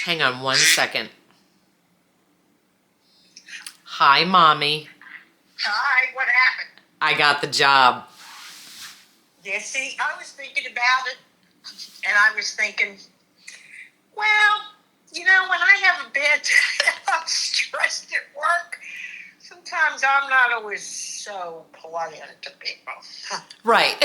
Hang on 1 second. Hi, Mommy. Hi, what happened? I got the job. Yeah, see, I was thinking about it, and I was thinking, well, when I have a bad I'm stressed at work, sometimes I'm not always so polite to people. Right.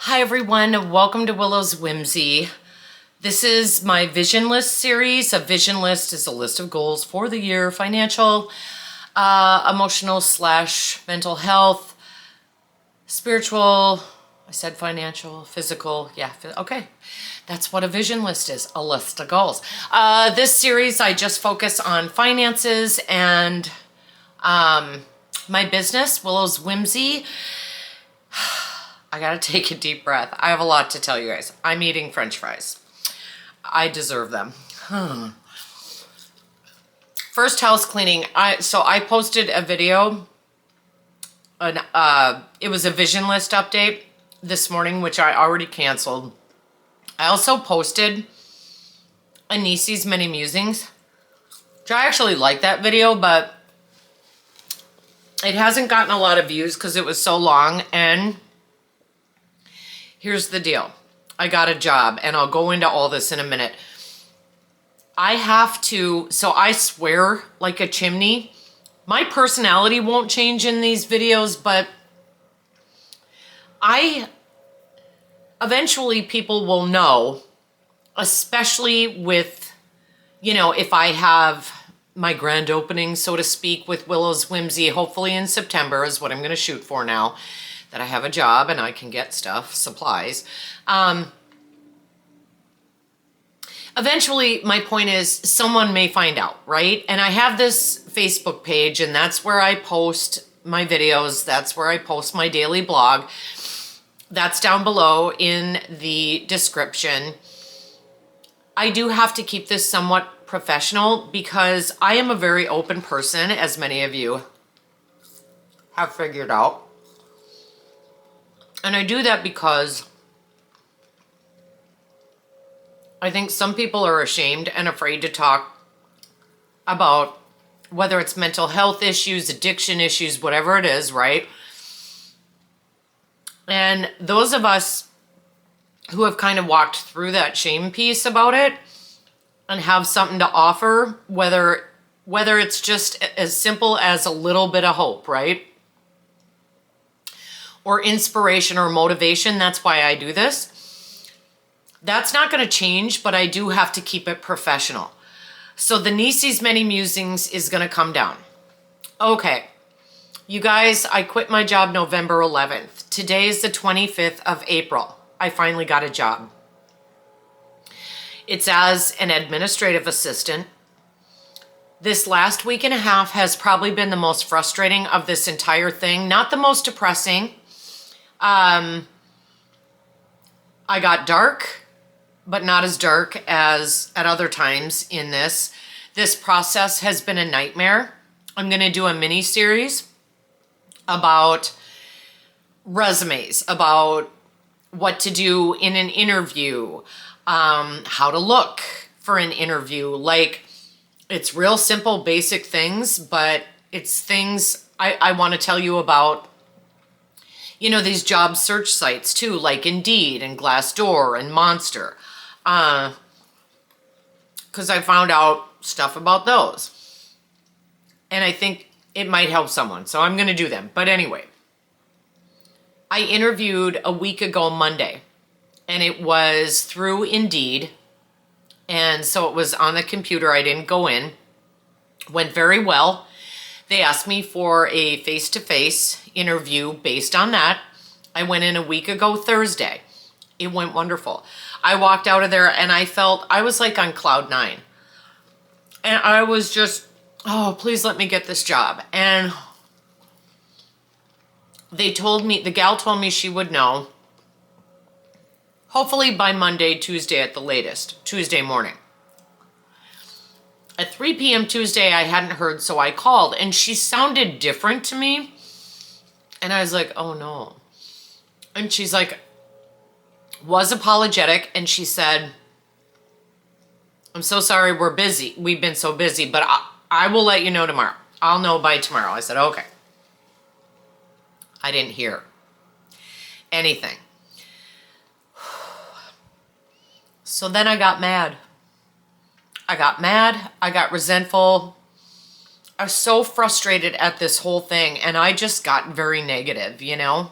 Hi, everyone. Welcome to Willow's Whimsy. This is my Vision List series. A Vision List is a list of goals for the year, financial, emotional / mental health, spiritual, I said financial, physical, yeah, okay. That's what a vision list is, a list of goals. This series, I just focus on finances and my business, Willow's Whimsy. I gotta take a deep breath. I have a lot to tell you guys. I'm eating French fries. I deserve them. First, house cleaning. I posted a video. It was a vision list update this morning, which I already canceled. I also posted a Nisi's Many Musings, which I actually like that video, but it hasn't gotten a lot of views because it was so long. And here's the deal. I got a job, and I'll go into all this in a minute. So I swear like a chimney. My personality won't change in these videos, but eventually people will know, especially with, if I have my grand opening, so to speak, with Willow's Whimsy, hopefully in September is what I'm going to shoot for now, that I have a job and I can get stuff, supplies. Eventually, my point is someone may find out, right? And I have this Facebook page, and that's where I post my videos. That's where I post my daily blog. That's down below in the description. I do have to keep this somewhat professional because I am a very open person, as many of you have figured out. And I do that because I think some people are ashamed and afraid to talk about whether it's mental health issues, addiction issues, whatever it is, right? And those of us who have kind of walked through that shame piece about it and have something to offer, whether it's just as simple as a little bit of hope, right? Or inspiration or motivation, that's why I do this. That's not going to change, but I do have to keep it professional. So the Nisi's Many Musings is going to come down. Okay, you guys, I quit my job November 11th. Today is the 25th of April. I finally got a job. It's as an administrative assistant. This last week and a half has probably been the most frustrating of this entire thing. Not the most depressing. I got dark, but not as dark as at other times in this. This process has been a nightmare. I'm going to do a mini series about resumes, about what to do in an interview, how to look for an interview. Like, it's real simple, basic things, but it's things I want to tell you about. These job search sites too, like Indeed and Glassdoor and Monster. Because I found out stuff about those. And I think it might help someone. So I'm going to do them. But anyway, I interviewed a week ago Monday. And it was through Indeed. And so it was on the computer. I didn't go in. Went very well. They asked me for a face-to-face interview based on that. I went in a week ago Thursday. It went wonderful. I walked out of there and I was like on cloud 9. And I was just, oh, please let me get this job. And the gal told me she would know, hopefully by Monday, Tuesday at the latest, Tuesday morning. At 3 p.m. Tuesday, I hadn't heard, so I called, and she sounded different to me. And I was like, oh no. And she's like, was apologetic, and she said, I'm so sorry, we're busy. We've been so busy, but I will let you know tomorrow. I'll know by tomorrow. I said, okay. I didn't hear anything. So then I got mad. I got resentful. I was so frustrated at this whole thing, and I just got very negative, you know?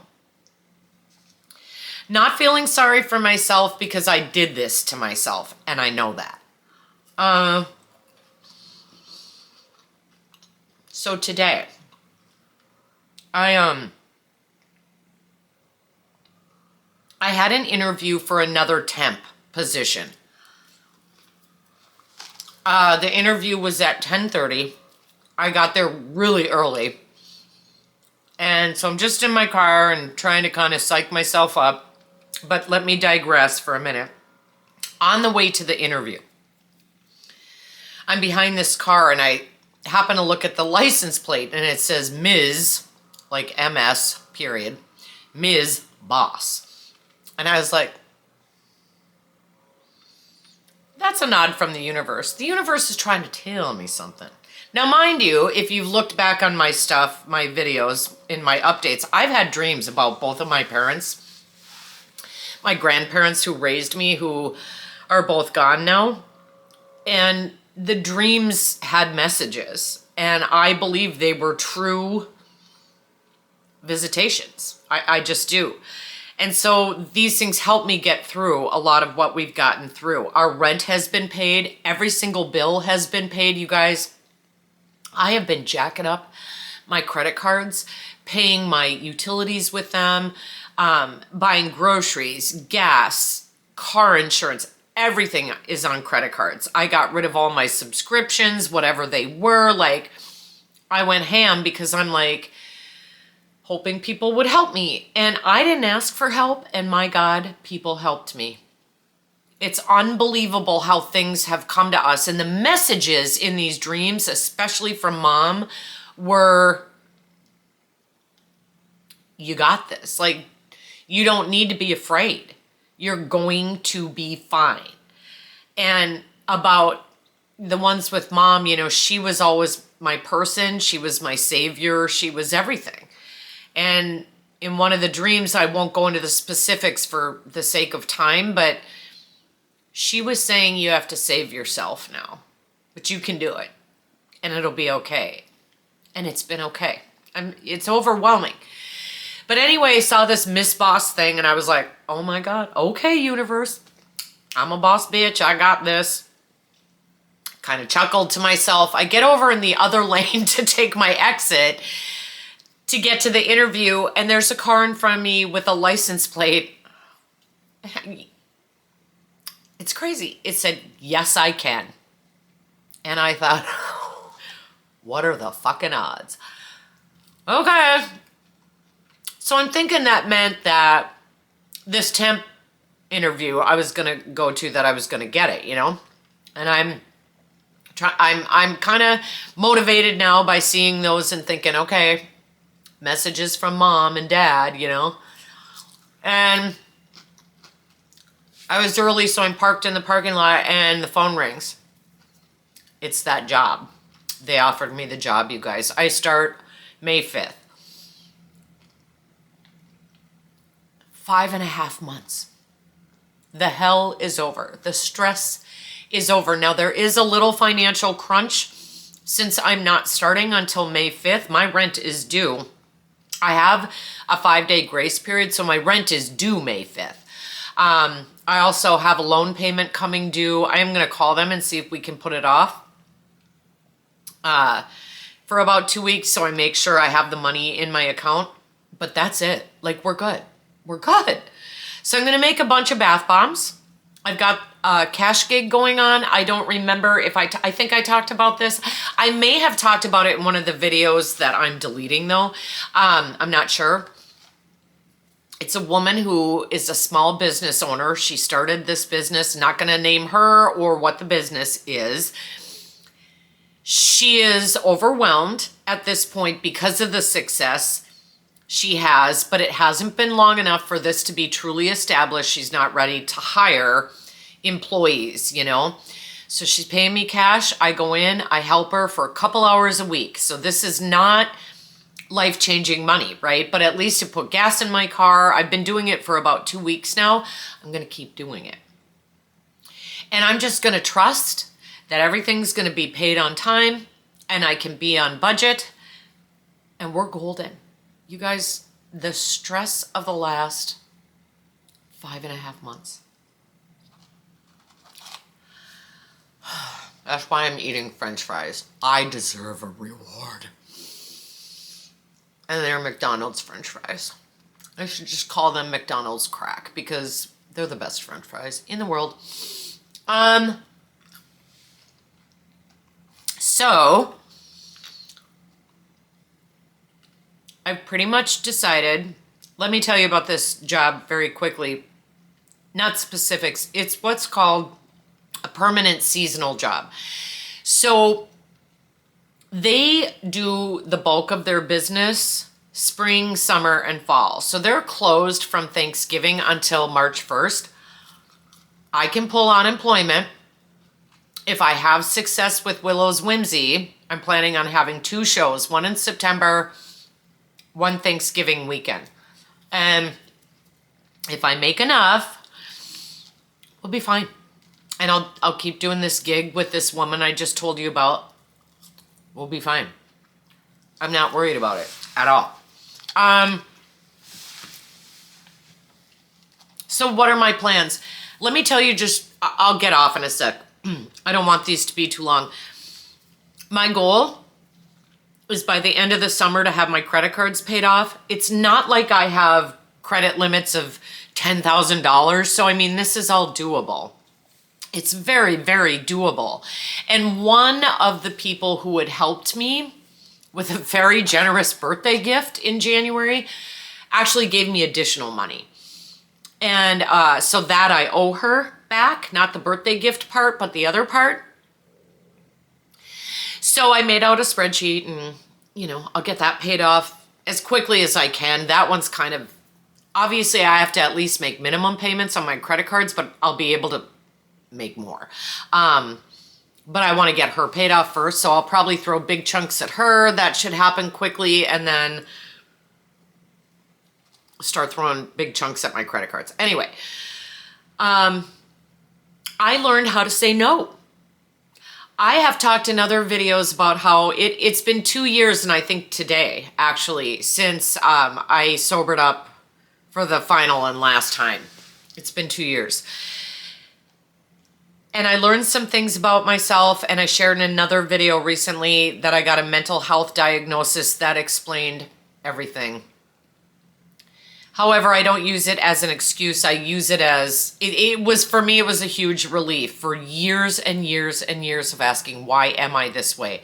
Not feeling sorry for myself because I did this to myself, and I know that. So today, I had an interview for another temp position. The interview was at 10:30. I got there really early. And so I'm just in my car and trying to kind of psych myself up. But let me digress for a minute. On the way to the interview, I'm behind this car and I happen to look at the license plate and it says Ms., like MS, period, Ms. Boss. And I was like, that's a nod from the universe. The universe is trying to tell me something. Now, mind you, if you've looked back on my stuff, my videos, in my updates, I've had dreams about both of my parents. My grandparents who raised me, who are both gone now. And the dreams had messages. And I believe they were true visitations. I just do. And so these things help me get through a lot of what we've gotten through. Our rent has been paid. Every single bill has been paid, you guys. I have been jacking up my credit cards, paying my utilities with them, buying groceries, gas, car insurance. Everything is on credit cards. I got rid of all my subscriptions, whatever they were. Like, I went ham because I'm like, hoping people would help me. And I didn't ask for help, and my God, people helped me. It's unbelievable how things have come to us. And the messages in these dreams, especially from Mom, were, you got this. Like, you don't need to be afraid. You're going to be fine. And about the ones with Mom, you know, she was always my person. She was my savior. She was everything. And in one of the dreams, I won't go into the specifics for the sake of time, but she was saying you have to save yourself now, but you can do it and it'll be okay. And it's been okay. It's overwhelming. But anyway, I saw this Miss Boss thing and I was like, oh my God, okay, universe, I'm a boss bitch. I got this. Kind of chuckled to myself. I get over in the other lane to take my exit to get to the interview, and there's a car in front of me with a license plate. It's crazy. It said, yes, I can. And I thought, what are the fucking odds? Okay. So I'm thinking that meant that this temp interview I was going to go to, that I was going to get it, you know? And I'm kind of motivated now by seeing those and thinking, okay, messages from Mom and Dad, you know? And I was early, so I'm parked in the parking lot and the phone rings. It's that job. They offered me the job, you guys. I start May 5th. 5.5 months. The hell is over. The stress is over. Now, there is a little financial crunch since I'm not starting until May 5th. My rent is due. I have a 5-day grace period, so my rent is due May 5th. I also have a loan payment coming due. I am going to call them and see if we can put it off for about 2 weeks, so I make sure I have the money in my account. But that's it. Like, we're good. We're good. So I'm going to make a bunch of bath bombs. I've got a cash gig going on. I don't remember if I think I talked about this. I may have talked about it in one of the videos that I'm deleting though. I'm not sure. It's a woman who is a small business owner. She started this business, not going to name her or what the business is. She is overwhelmed at this point because of the success. she has, but it hasn't been long enough for this to be truly established. She's not ready to hire employees, you know? So she's paying me cash. I go in, I help her for a couple hours a week. So this is not life-changing money, right? But at least to put gas in my car. I've been doing it for about 2 weeks now. I'm going to keep doing it. And I'm just going to trust that everything's going to be paid on time and I can be on budget and we're golden. You guys, the stress of the last 5.5 months. That's why I'm eating French fries. I deserve a reward. And they're McDonald's French fries. I should just call them McDonald's crack because they're the best French fries in the world. So I've pretty much decided, let me tell you about this job very quickly. Not specifics. It's what's called a permanent seasonal job. So they do the bulk of their business spring, summer, and fall. So they're closed from Thanksgiving until March 1st. I can pull unemployment. If I have success with Willow's Whimsy, I'm planning on having 2 shows, one in September, one Thanksgiving weekend. And if I make enough, we'll be fine. And I'll keep doing this gig with this woman I just told you about. We'll be fine. I'm not worried about it at all. So what are my plans? Let me tell you I'll get off in a sec. I don't want these to be too long. My goal is by the end of the summer to have my credit cards paid off. It's not like I have credit limits of $10,000. So, I mean, this is all doable. It's very, very doable. And one of the people who had helped me with a very generous birthday gift in January actually gave me additional money. And so that I owe her back, not the birthday gift part, but the other part. So I made out a spreadsheet and, you know, I'll get that paid off as quickly as I can. That one's kind of, obviously I have to at least make minimum payments on my credit cards, but I'll be able to make more. But I want to get her paid off first, so I'll probably throw big chunks at her. That should happen quickly, and then start throwing big chunks at my credit cards. Anyway, I learned how to say no. I have talked in other videos about how it's been 2 years, and I think today, actually, since I sobered up for the final and last time. It's been 2 years. And I learned some things about myself, and I shared in another video recently that I got a mental health diagnosis that explained everything. However, I don't use it as an excuse. I use it as, for me, it was a huge relief for years and years and years of asking, why am I this way?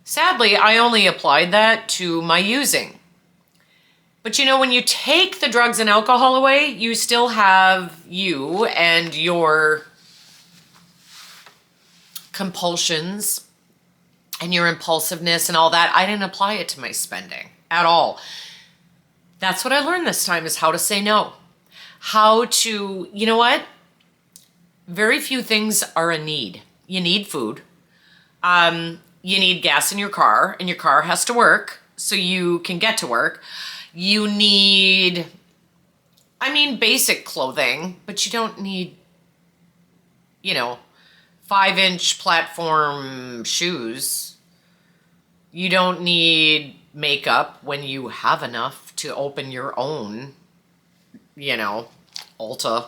Sadly, I only applied that to my using. But you know, when you take the drugs and alcohol away, you still have you and your compulsions and your impulsiveness and all that. I didn't apply it to my spending at all. That's what I learned this time, is how to say no. How to, you know what? Very few things are a need. You need food. You need gas in your car, and your car has to work so you can get to work. You need, basic clothing, but you don't need, 5-inch platform shoes. You don't need makeup when you have enough to open your own, Ulta.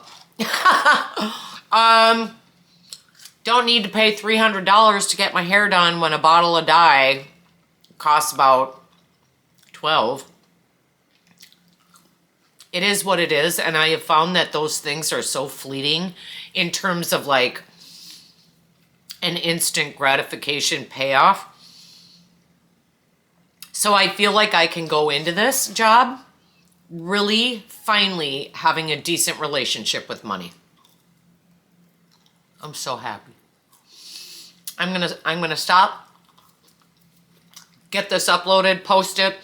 Don't need to pay $300 to get my hair done when a bottle of dye costs about $12. It is what it is, and I have found that those things are so fleeting in terms of like an instant gratification payoff. So I feel like I can go into this job really finally having a decent relationship with money. I'm so happy. I'm gonna stop, get this uploaded, post it.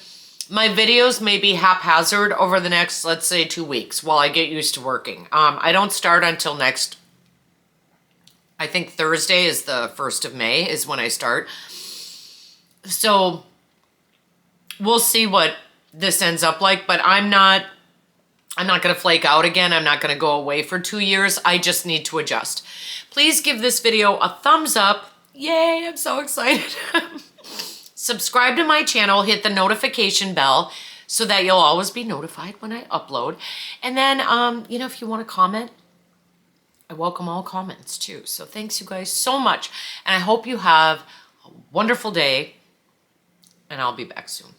My videos may be haphazard over the next, let's say, 2 weeks while I get used to working. I don't start until next, I think Thursday is the 1st of May is when I start. So we'll see what this ends up like, but I'm not going to flake out again. I'm not going to go away for 2 years. I just need to adjust. Please give this video a thumbs up. Yay, I'm so excited. Subscribe to my channel, hit the notification bell so that you'll always be notified when I upload. And then, you know, if you want to comment, I welcome all comments too. So thanks you guys so much. And I hope you have a wonderful day, and I'll be back soon.